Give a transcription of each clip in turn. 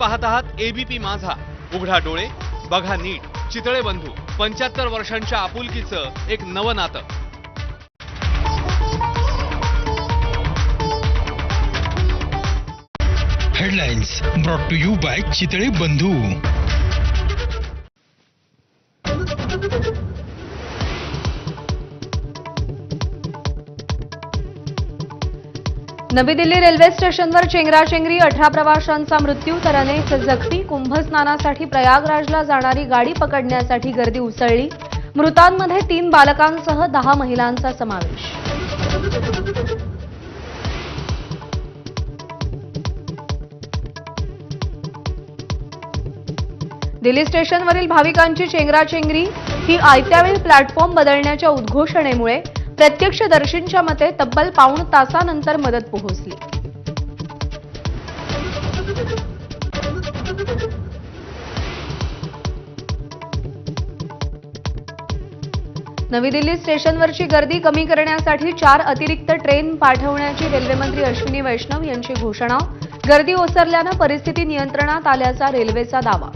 पाहत आहात एबीपी माझा. उघडा डोळे, बघा नीट. चितळे बंधू 75 वर्षांच्या आपुलकीचं एक नवं नातं. Headlines brought to you by Chitale Bandhu. नवी दिल्ली रेल्वे स्टेशनवर चेंगराचेंगरी, 18 प्रवाशांचा मृत्यू तर अनेक जखमी. कुंभस्नानासाठी प्रयागराजला जाणारी गाडी पकडण्यासाठी गर्दी उसळली. मृतांमध्ये 3 बालकांसह 10 महिलांचा समावेश. दिल्ली स्टेशनवरील भाविकांची चेंगराचेंगरी ही आयत्या वेळी प्लॅटफॉर्म बदलण्याच्या उद्घोषणेमुळे प्रत्यक्षदर्शींच्या मते तब्बल पाऊण तासानंतर मदत पोहोचली. नवी दिल्ली स्टेशनवरची गर्दी कमी करण्यासाठी 4 अतिरिक्त ट्रेन पाठवण्याची रेल्वे मंत्री अश्विनी वैष्णव यांची घोषणा. गर्दी ओसरल्यानं परिस्थिती नियंत्रणात आल्याचा रेल्वेचा दावा.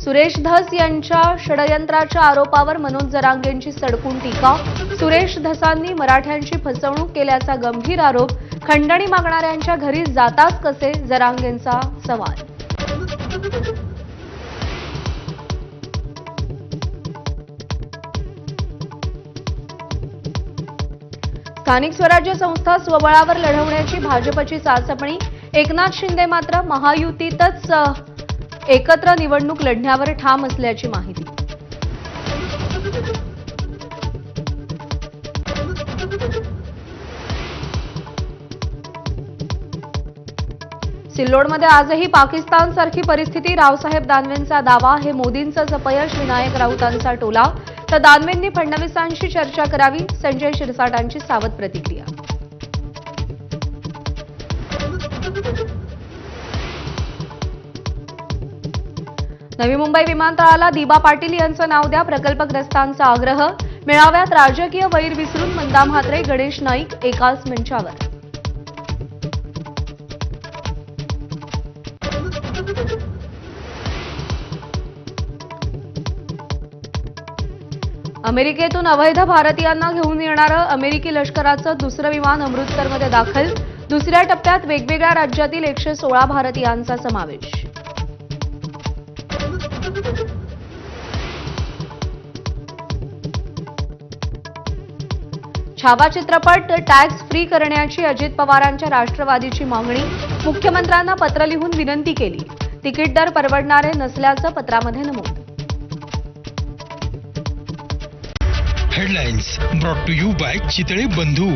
सुरेश धस यांच्या षडयंत्राच्या आरोपावर मनोज जरांगेंची सडकून टीका. सुरेश धसांनी मराठ्यांची फसवणूक केल्याचा गंभीर आरोप. खंडणी मागणाऱ्यांच्या घरी जाताच कसे, जरांगेंचा सवाल. स्थानिक स्वराज्य संस्था स्वबळावर लढवण्याची भाजपची चाचपणी. एकनाथ शिंदे मात्र महायुतीतच एकत्र निवडणूक लढण्यावर ठाम असल्याची माहिती. सिल्लोडमध्ये आजही पाकिस्तानसारखी परिस्थिती. रावसाहेब दानवेंचा दावा. हे मोदींचंच अपयश. विनायक राऊतांचा टोला. तर दानवेंनी फडणवीसांशी चर्चा करावी. संजय शिरसाटांची सावध प्रतिक्रिया. नवी मुंबई विमानतळाला दिबा पाटील यांचं नाव द्या. प्रकल्पग्रस्तांचा आग्रह. मेळाव्यात राजकीय वैर विसरून मंदा म्हात्रे, गणेश नाईक एकाच मंचावर. अमेरिकेतून अवैध भारतीयांना घेऊन येणारं अमेरिकी लष्कराचं दुसरं विमान अमृतसरमध्ये दाखल. दुसऱ्या टप्प्यात वेगवेगळ्या राज्यातील 116 भारतीयांचा समावेश. छावा चित्रपट टॅक्स फ्री करण्याची अजित पवारांच्या राष्ट्रवादीची मागणी. मुख्यमंत्र्यांना पत्र लिहून विनंती केली. तिकीट दर परवडणारे नसल्याचं पत्रामध्ये नमूद. Headlines brought to you by Chitale बंधू.